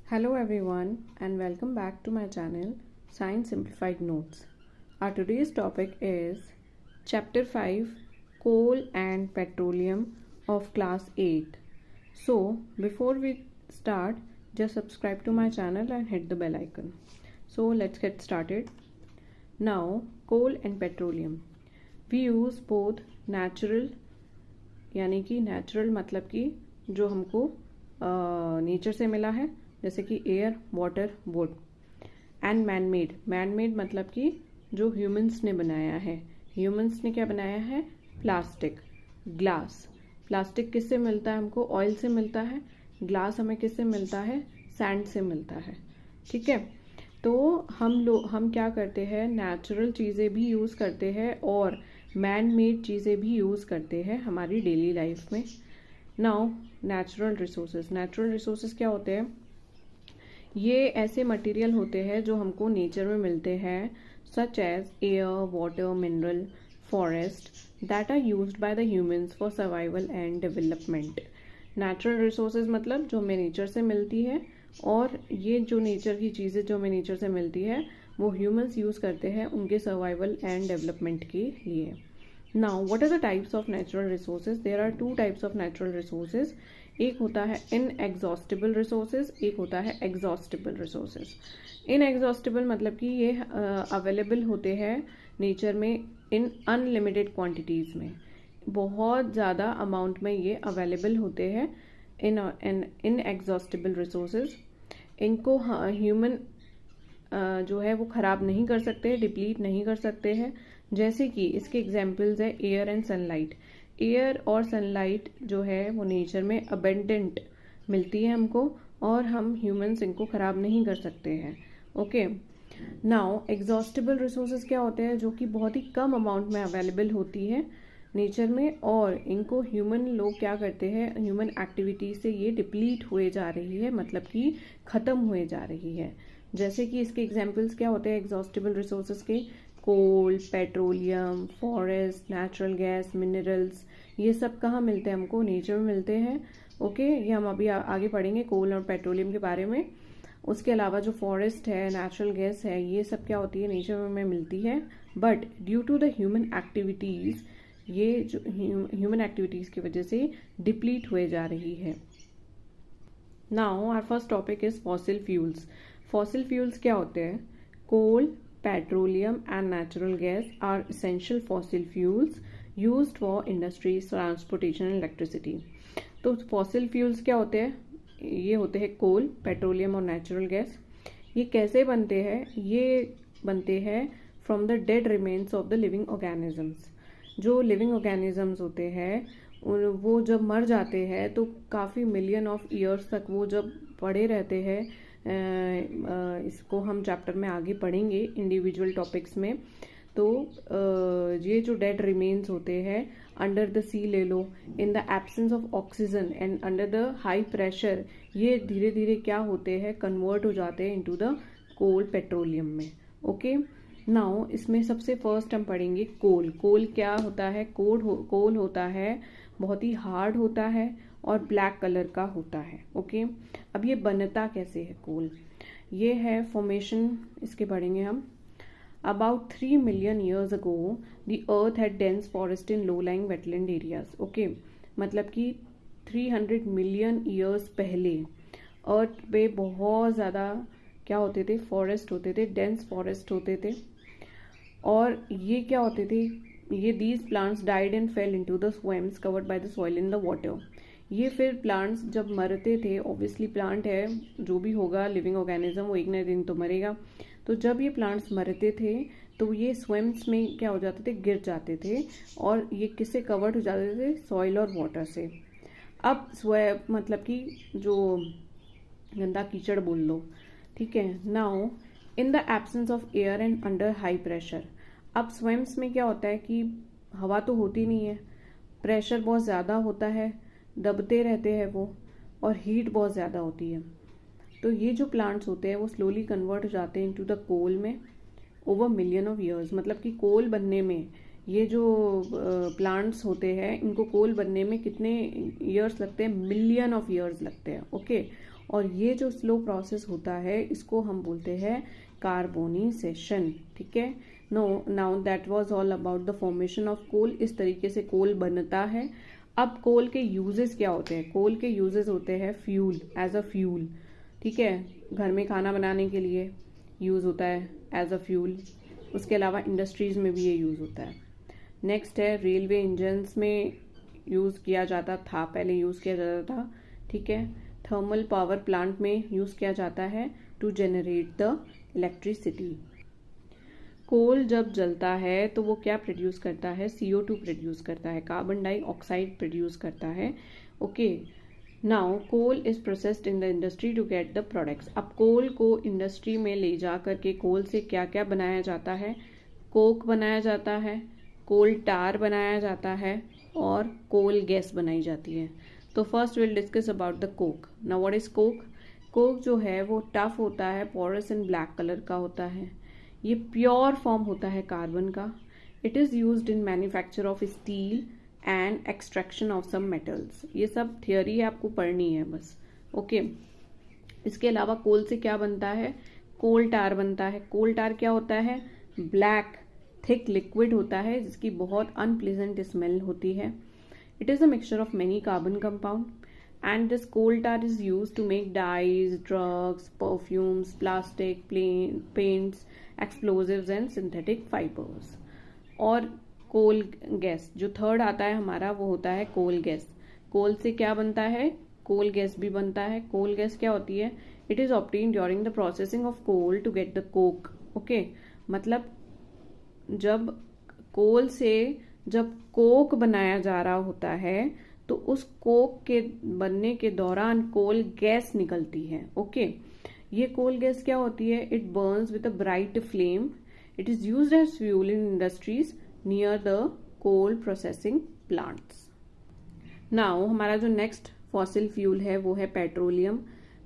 Hello everyone and welcome back to my channel Science Simplified Notes. Our today's topic is Chapter 5 Coal and Petroleum of Class 8. So before we start, just subscribe to my channel and hit the bell icon. So let's get started. Now coal and petroleum. We use both natural यानी कि natural मतलब कि जो हमको nature से मिला है जैसे कि air water would and man made मतलब कि जो ह्यूमंस ने बनाया है। ह्यूमंस ने क्या बनाया है? Plastic, glass. प्लास्टिक किससे मिलता है? हमको ऑयल से मिलता है। ग्लास हमें किससे मिलता है? सैंड से मिलता है। ठीक है, तो हम क्या करते हैं? नेचुरल चीज़ें भी यूज़ करते हैं और मैन मेड चीज़ें भी यूज़ करते हैं हमारी डेली लाइफ में। नाउ नेचुरल रिसोर्सेज क्या होते हैं? ये ऐसे मटेरियल होते हैं जो हमको नेचर में मिलते हैं, such as air, water, mineral, forest that are used by the humans for survival and development. Natural resources मतलब जो हमें नेचर से मिलती है, और ये जो नेचर की चीज़ें जो हमें नेचर से मिलती है वो ह्यूमंस यूज़ करते हैं उनके सर्वाइवल एंड डेवलपमेंट के लिए। Now what are the types of natural resources? There are two types of natural resources. एक होता है इनएग्जॉस्टिबल रिसोर्सेज, एक होता है एग्जॉस्टिबल रिसोर्सेज। इनएग्जॉस्टिबल मतलब कि ये अवेलेबल होते हैं नेचर में इन अनलिमिटेड क्वांटिटीज़ में, बहुत ज़्यादा अमाउंट में ये अवेलेबल होते हैं। इन एग्जॉस्टिबल रिसोर्सेज इनको ह्यूमन जो है वो ख़राब नहीं कर सकते, डिप्लीट नहीं कर सकते हैं। जैसे कि इसके एग्जांपल्स है एयर एंड सनलाइट। एयर और सनलाइट जो है वो नेचर में अबेंडेंट मिलती है हमको, और हम ह्यूमंस इनको ख़राब नहीं कर सकते हैं। ओके, नाउ एग्जॉस्टिबल रिसोर्सेज क्या होते हैं? जो कि बहुत ही कम अमाउंट में अवेलेबल होती है नेचर में, और इनको ह्यूमन लोग क्या करते हैं? ह्यूमन एक्टिविटी से ये डिप्लीट हुए जा रही है, मतलब कि ख़त्म हुए जा रही है। जैसे कि इसके एग्जांपल्स क्या होते हैं एग्जॉस्टिबल रिसोर्सेज के? Coal, petroleum, forest, natural gas, minerals. ये सब कहाँ मिलते हैं? हमको नेचर में मिलते हैं। ओके, ये हम अभी आगे पढ़ेंगे कोल और पेट्रोलियम के बारे में। उसके अलावा जो फॉरेस्ट है, नेचुरल गैस है, ये सब क्या होती है? नेचर में मिलती है, but due to the human activities, ये जो ह्यूमन एक्टिविटीज़ की वजह से डिप्लीट हुए जा रही है। Now our first topic is fossil fuels. Fossil fuels क्या होते हैं? कोल, petroleum and natural gas are essential fossil fuels used for industries, transportation and electricity. तो fossil fuels क्या होते हैं? ये होते हैं कोल, पेट्रोलियम और नेचुरल गैस। ये कैसे बनते हैं? ये बनते हैं from the dead remains of the living organisms. जो लिविंग ऑर्गेनिजम्स होते हैं वो जब मर जाते हैं तो काफ़ी मिलियन ऑफ ईयर्स तक वो जब पड़े रहते हैं। इसको हम चैप्टर में आगे पढ़ेंगे इंडिविजुअल टॉपिक्स में। तो ये जो डेड रिमेन्स होते हैं अंडर द सी ले लो, in the absence of oxygen and under the high pressure, ये धीरे धीरे क्या होते हैं? कन्वर्ट हो जाते हैं इनटू द कोल, पेट्रोलियम में। ओके, नाउ इसमें सबसे फर्स्ट हम पढ़ेंगे कोल। कोल क्या होता है? कोल होता है बहुत ही हार्ड होता है और ब्लैक कलर का होता है। ओके, अब ये बनता कैसे है कोल? ये है फॉर्मेशन, इसके पढ़ेंगे हम। About 3 million years ago the earth had dense forest in low lying wetland areas. Okay, मतलब कि 300 मिलियन ईयर्स पहले अर्थ पे बहुत ज़्यादा क्या होते थे? फॉरेस्ट होते थे, डेंस फॉरेस्ट होते थे। और ये क्या होते थे? ये these plants died and fell into the swamps covered by the soil in the water. ये फिर प्लांट्स जब मरते थे, ऑब्वियसली प्लांट है जो भी होगा लिविंग ऑर्गेनिज्म वो एक न दिन तो मरेगा, तो जब ये प्लांट्स मरते थे तो ये स्वेम्स में क्या हो जाते थे? गिर जाते थे, और ये किससे कवर्ड हो जाते थे? सॉइल और वाटर से। अब मतलब कि जो गंदा कीचड़ बोल लो, ठीक है। Now in the absence of air and under high pressure, अब स्वेम्स में क्या होता है कि हवा तो होती नहीं है, प्रेशर बहुत ज़्यादा होता है, दबते रहते हैं वो, और हीट बहुत ज़्यादा होती है। तो ये जो प्लांट्स होते हैं वो स्लोली कन्वर्ट हो जाते हैं इनटू द कोल में ओवर मिलियन ऑफ ईयर्स। मतलब कि कोल बनने में ये जो प्लांट्स होते हैं इनको कोल बनने में कितने ईयर्स लगते हैं? मिलियन ऑफ ईयर्स लगते हैं। ओके, और ये जो स्लो प्रोसेस होता है इसको हम बोलते हैं कार्बोनाइजेशन, ठीक है। Now that was all about the formation of coal. इस तरीके से कोल बनता है। अब कोल के यूजेस क्या होते हैं? कोल के यूजेस होते हैं फ्यूल, एज अ फ्यूल, ठीक है। घर में खाना बनाने के लिए यूज होता है एज अ फ्यूल। उसके अलावा इंडस्ट्रीज में भी ये यूज होता है। नेक्स्ट है रेलवे इंजन्स में यूज किया जाता था, पहले यूज किया जाता था, ठीक है। थर्मल पावर प्लांट में यूज किया जाता है टू जनरेट द इलेक्ट्रिसिटी। कोल जब जलता है तो वो क्या प्रोड्यूस करता है? CO2 प्रोड्यूस करता है, कार्बन डाइऑक्साइड प्रोड्यूस करता है, okay. Now coal is processed in the industry to get the products. अब कोल को इंडस्ट्री में ले जा करके कोल से क्या क्या बनाया जाता है? कोक बनाया जाता है, कोल टार बनाया जाता है और कोल गैस बनाई जाती है। तो first will discuss about the Coke. Now what is Coke? Coke जो है वो टफ होता है, पोरस एंड ब्लैक कलर का होता है। ये प्योर फॉर्म होता है कार्बन का। It is used in manufacture of steel and extraction of some metals. ये सब थियोरी है, आपको पढ़नी है बस, ओके। इसके अलावा कोल से क्या बनता है? कोल टार बनता है। कोल टार क्या होता है? ब्लैक थिक लिक्विड होता है जिसकी बहुत अनप्लीजेंट स्मेल होती है। It is a mixture of many carbon compound and this coal tar is used to make dyes, drugs, perfumes, plastic, paints, explosives and synthetic fibers। और कोल गैस जो third आता है हमारा वो होता है कोल गैस। कोल से क्या बनता है? कोल गैस भी बनता है। कोल गैस क्या होती है? It is obtain during the processing of coal to get the coke, okay. मतलब जब कोल से जब कोक बनाया जा रहा होता है तो उस कोक के बनने के दौरान कोल गैस निकलती है, ओके। ये कोल गैस क्या होती है? It burns with a bright flame. It is used as fuel in industries near the coal processing plants. Now हमारा जो नेक्स्ट फॉसिल फ्यूल है वो है पेट्रोलियम।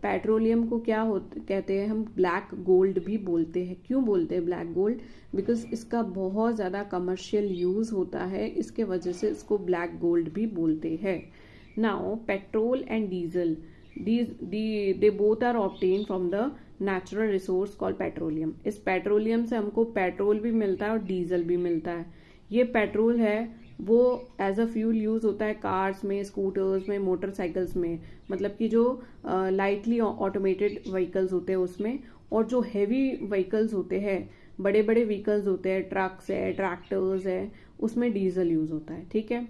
पेट्रोलियम को क्या कहते हैं? हम ब्लैक गोल्ड भी बोलते हैं। क्यों बोलते हैं ब्लैक गोल्ड? बिकॉज इसका बहुत ज़्यादा कमर्शियल यूज़ होता है, इसके वजह से इसको ब्लैक गोल्ड भी बोलते हैं। Now petrol and diesel, they both are obtain from the natural resource called petroleum. इस पेट्रोलियम से हमको पेट्रोल भी मिलता है और डीजल भी मिलता है। ये पेट्रोल है वो एज अ फ्यूल यूज होता है कार्स में, स्कूटर्स में, मोटरसाइकिल्स में, मतलब कि जो लाइटली ऑटोमेटेड व्हीकल्स होते हैं उसमें, और जो हैवी व्हीकल्स होते हैं, बड़े बड़े व्हीकल्स होते हैं, ट्रक्स है, ट्रैक्टर्स है, उसमें डीजल यूज होता है, ठीक है।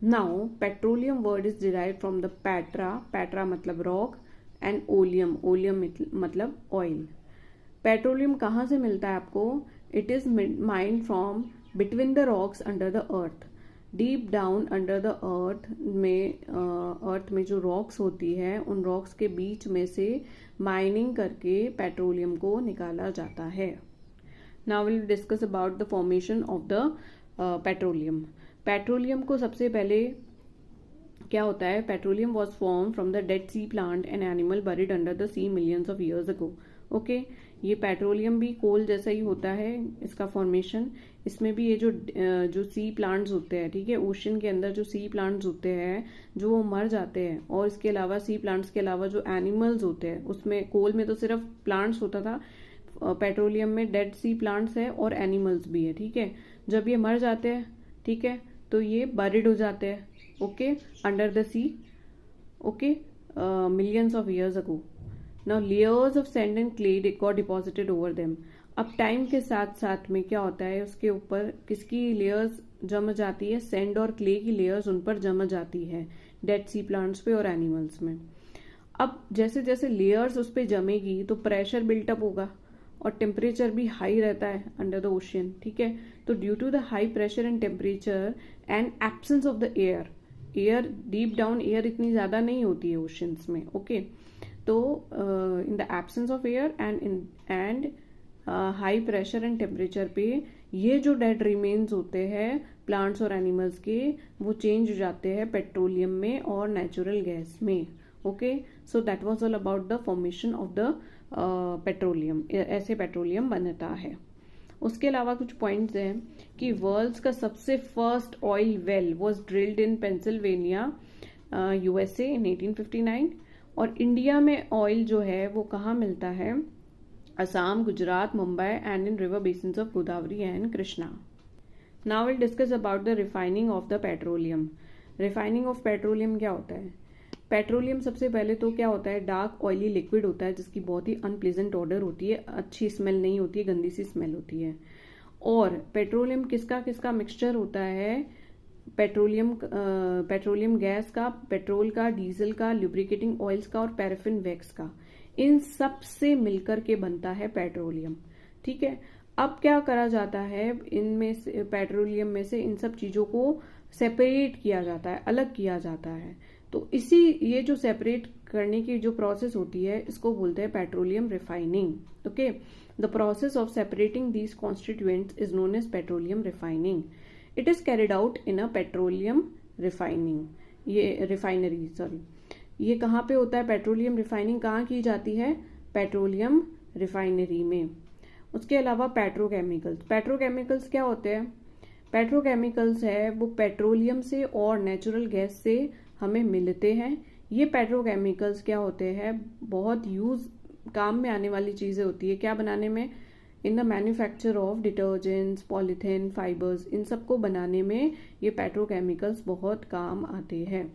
Now petroleum word is derive from the petra, petra मतलब रॉक, एंड ओलियम, ओलियम मतलब ऑयल। पेट्रोलियम कहाँ से मिलता है आपको? It is mined from between the rocks under the earth. Deep down under the earth में जो रॉक्स होती है उन रॉक्स के बीच में से माइनिंग करके पेट्रोलियम को निकाला जाता है। Now will discuss about the formation of the petroleum. Petroleum को सबसे पहले क्या होता है? Petroleum was form from the dead sea plant and animal buried under the sea millions of years ago, okay. ये पेट्रोलियम भी कोल जैसा ही होता है इसका फॉर्मेशन। इसमें भी ये जो सी प्लांट्स होते हैं, ठीक है, ओशन के अंदर जो सी प्लांट्स होते हैं जो वो मर जाते हैं, और इसके अलावा सी प्लांट्स के अलावा जो एनिमल्स होते हैं, उसमें कोल में तो सिर्फ प्लांट्स होता था, पेट्रोलियम में डेड सी प्लांट्स है और एनिमल्स भी है, ठीक है। जब ये मर जाते हैं, ठीक है, तो ये बरीड हो जाते हैं, okay, under the sea, okay, millions of years ago. Now layers of sand and clay got deposited over them. अब टाइम के साथ साथ में क्या होता है, उसके ऊपर किसकी लेयर्स जम जाती है? सैंड और क्ले की लेयर्स उन पर जम जाती है, डेड सी प्लांट्स पे और एनिमल्स में। अब जैसे जैसे लेयर्स उस पर जमेगी तो प्रेशर बिल्टअप होगा और टेम्परेचर भी हाई रहता है अंडर द ओशियन, ठीक है। तो due to the high pressure and temperature and absence of the air, air deep down air इतनी ज्यादा नहीं होती है ओशियंस में, ओके। तो in the absence of air and high pressure and temperature पे ये जो डेड रिमेन्स होते हैं प्लांट्स और एनिमल्स के, वो चेंज हो जाते हैं पेट्रोलियम में और नेचुरल गैस में, okay. So that was all about the formation of the petroleum. ऐसे पेट्रोलियम बनता है। उसके अलावा कुछ पॉइंट्स हैं कि वर्ल्ड्स का सबसे first oil well was drilled in Pennsylvania, USA in 1859, और इंडिया में ऑयल जो है वो कहाँ मिलता है? Assam, Gujarat, Mumbai and in river basins of Godavari and Krishna. Now will discuss about the refining of the petroleum. Refining of petroleum क्या होता है? पेट्रोलियम सबसे पहले तो क्या होता है, डार्क ऑयली लिक्विड होता है जिसकी बहुत ही अनप्लीजेंट ऑडर होती है, अच्छी स्मेल नहीं होती है, गंदी सी स्मेल होती है. और पेट्रोलियम किसका किसका मिक्सचर होता है? पेट्रोलियम गैस का, पेट्रोल का, डीजल का, लुब्रिकेटिंग ऑयल्स का और पैराफिन वैक्स का. इन सब से मिलकर के बनता है पेट्रोलियम. ठीक है. अब क्या करा जाता है, इनमें से पेट्रोलियम में से इन सब चीजों को सेपरेट किया जाता है, अलग किया जाता है. तो ये जो सेपरेट करने की जो प्रोसेस होती है इसको बोलते हैं petroleum refining. Okay. The process of separating these constituents is known as petroleum refining. It is carried out in a petroleum refinery. ये कहाँ पे होता है? पेट्रोलियम रिफाइनिंग कहाँ की जाती है? पेट्रोलियम रिफाइनरी में. उसके अलावा पेट्रोकेमिकल्स क्या होते हैं? पेट्रोकेमिकल्स है वो पेट्रोलियम से और नेचुरल गैस से हमें मिलते हैं. ये पेट्रोकेमिकल्स क्या होते हैं? बहुत काम में आने वाली चीजें होती है. क्या बनाने में? In the manufacture of detergents, polythene, fibres, इन सबको बनाने में ये पेट्रोकेमिकल्स बहुत काम आते हैं.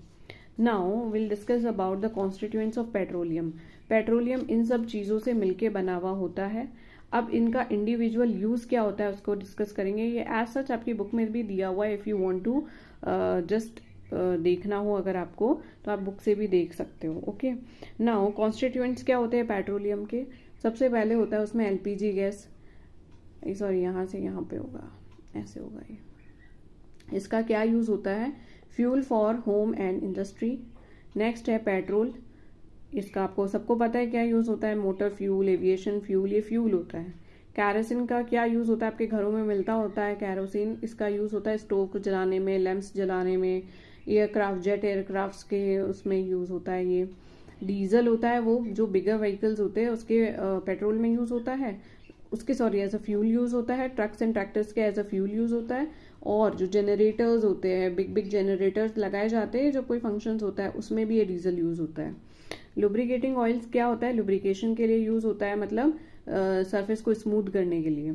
Now will discuss about the constituents of petroleum. Petroleum इन सब चीजों से मिलके बना हुआ होता है. अब इनका इंडिविजुअल यूज क्या होता है उसको डिस्कस करेंगे. ये एज सच आपकी बुक में भी दिया हुआ है. If you want to just देखना हो अगर आपको, तो आप बुक से भी देख सकते हो. ओके. नाउ कॉन्स्टिट्यूएंट्स क्या होते हैं पेट्रोलियम के? सबसे पहले होता है उसमें एलपीजी गैस. सॉरी, यहाँ से यहाँ पे होगा, ऐसे होगा ये. इसका क्या यूज होता है? Fuel for home and industry. Next है पेट्रोल. इसका आपको सबको पता है क्या यूज होता है? मोटर फ्यूल, एविएशन फ्यूल, ये फ्यूल होता है. कैरोसिन का क्या यूज होता है? आपके घरों में मिलता होता है कैरोसिन. इसका यूज होता है स्टोव को जलाने में, लैंप्स जलाने में, एयरक्राफ्ट, जेट एयरक्राफ्ट के उसमें यूज होता है. ये डीजल होता है वो जो बिगर व्हीकल्स होते हैं उसके पेट्रोल में यूज होता है, उसके एज अ फ्यूल यूज होता है. ट्रक्स एंड ट्रैक्टर्स के एज अ फ्यूल यूज होता है. और जो जनरेटर्स होते हैं, बिग जनरेटर्स लगाए जाते हैं जो कोई फंक्शंस होता है, उसमें भी ये डीजल यूज होता है. लुब्रिकेटिंग ऑयल्स क्या होता है? लुब्रिकेशन के लिए यूज होता है, मतलब सरफेस को स्मूथ करने के लिए.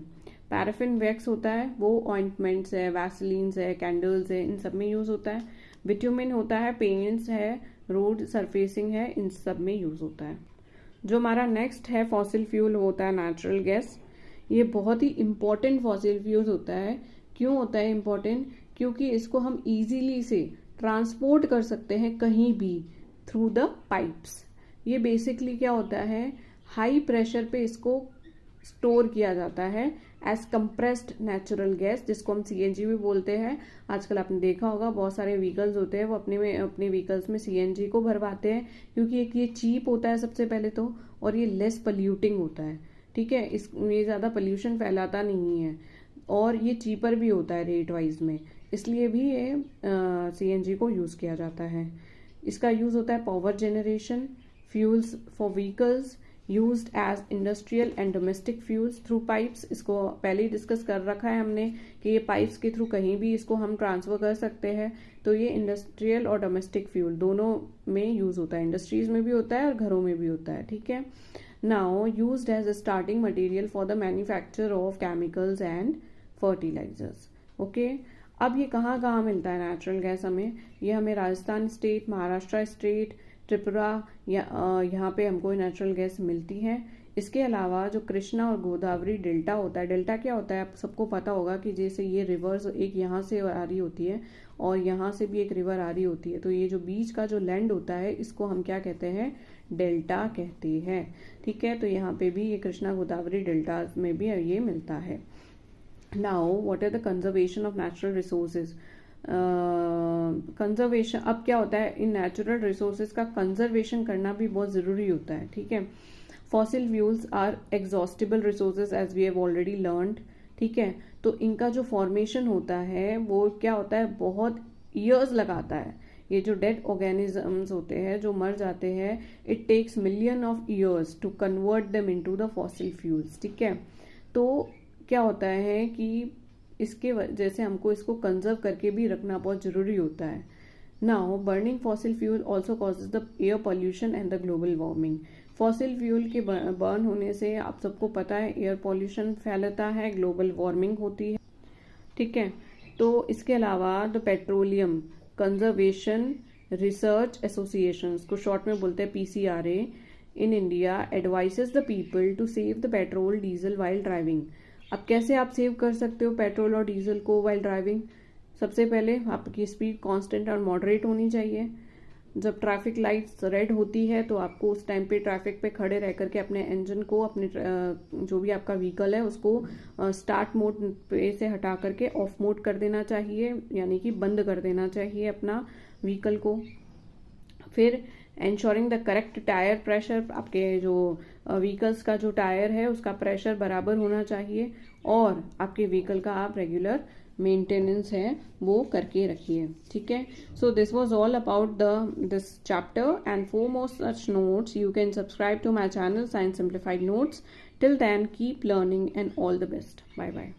पैराफिन वैक्स होता है वो ऑइंटमेंट्स है, वैसलीन्स है, कैंडल्स है, इन सब में यूज होता है. बिट्यूमिन होता है, पेंट्स है, रोड सरफेसिंग है, इन सब में यूज होता है. जो हमारा नेक्स्ट है फॉसिल फ्यूल होता है नेचुरल गैस. ये बहुत ही इंपॉर्टेंट फॉसिल फ्यूल होता है. क्यों होता है इंपॉर्टेंट? क्योंकि इसको हम इजीली से ट्रांसपोर्ट कर सकते हैं कहीं भी थ्रू द पाइप्स. ये बेसिकली क्या होता है, हाई प्रेशर पे इसको स्टोर किया जाता है एज कंप्रेस्ड नेचुरल गैस, जिसको हम सीएनजी भी बोलते हैं. आजकल आपने देखा होगा बहुत सारे व्हीकल्स होते हैं वो अपने व्हीकल्स में सीएनजी को भरवाते हैं, क्योंकि एक ये चीप होता है सबसे पहले तो, और ये लेस पॉल्यूटिंग होता है. ठीक है. ये ज्यादा पोल्यूशन फैलाता नहीं है और ये चीपर भी होता है रेट वाइज में, इसलिए भी ये सीएनजी को यूज किया जाता है. इसका यूज होता है power generation, fuels for vehicles, used as industrial and domestic fuels through pipes. इसको पहले ही डिस्कस कर रखा है हमने कि ये पाइप्स के थ्रू कहीं भी इसको हम ट्रांसफर कर सकते हैं. तो ये इंडस्ट्रियल और डोमेस्टिक फ्यूल दोनों में यूज होता है. इंडस्ट्रीज में भी होता है और घरों में भी होता है. ठीक है. Now used as a starting material for the manufacture of chemicals and fertilisers. Okay. अब ये कहाँ कहाँ मिलता है नेचुरल गैस हमें? ये हमें राजस्थान स्टेट, महाराष्ट्र स्टेट, त्रिपुरा, यहाँ पे हमको नेचुरल गैस मिलती है. इसके अलावा जो कृष्णा और गोदावरी डेल्टा होता है, डेल्टा क्या होता है आप सबको पता होगा कि जैसे ये रिवर्स एक यहाँ से आ रही होती है और यहाँ से भी एक रिवर आ रही होती है, तो ये जो बीच का जो लैंड होता है इसको हम क्या कहते हैं? डेल्टा कहते हैं. ठीक है. तो यहाँ पे भी ये कृष्णा गोदावरी डेल्टा में भी ये मिलता है. Now what are the conservation of natural resources? Conservation, अब क्या होता है, इन नेचुरल रिसोर्सेज का कंजर्वेशन करना भी बहुत जरूरी होता है. ठीक है. Fossil fuels are exhaustible resources as we have already learned. ठीक है. तो इनका जो फॉर्मेशन होता है वो क्या होता है, बहुत ईयर्स लगाता है. ये जो डेड ऑर्गेनिजम्स होते हैं जो मर जाते हैं, it takes million of years to convert them into the fossil fuels. ठीक है. तो क्या होता है कि इसके वजह से हमको इसको कंजर्व करके भी रखना बहुत जरूरी होता है. Now, burning fossil fuel also causes the air pollution and the global warming. Fossil fuel के बर्न होने से आप सबको पता है एयर पॉल्यूशन फैलता है, ग्लोबल वार्मिंग होती है, ठीक है। तो इसके अलावा the petroleum conservation research association, को शॉर्ट में बोलते हैं PCRA, in India advises the people to save the petrol diesel while driving. अब कैसे आप सेव कर सकते हो पेट्रोल और डीजल को वाइल ड्राइविंग? सबसे पहले आपकी स्पीड कांस्टेंट और मॉडरेट होनी चाहिए। जब ट्रैफिक लाइट्स रेड होती है तो आपको उस टाइम पे ट्रैफिक पे खड़े रह करके अपने इंजन को, अपने जो भी आपका व्हीकल है उसको स्टार्ट मोड पे से हटा करके ऑफ मोड कर देना चाहिए, यानी कि बंद कर देना चाहिए अपना व्हीकल को। फिर ensuring the correct tyre pressure, आपके जो व्हीकल्स का जो टायर है उसका प्रेशर बराबर होना चाहिए, और आपके व्हीकल का आप रेगुलर मेंटेनेंस है वो करके रखिए, ठीक है। So this was all about this chapter, and for more such notes you can subscribe to my channel science simplified notes. Till then keep learning and all the best. Bye bye.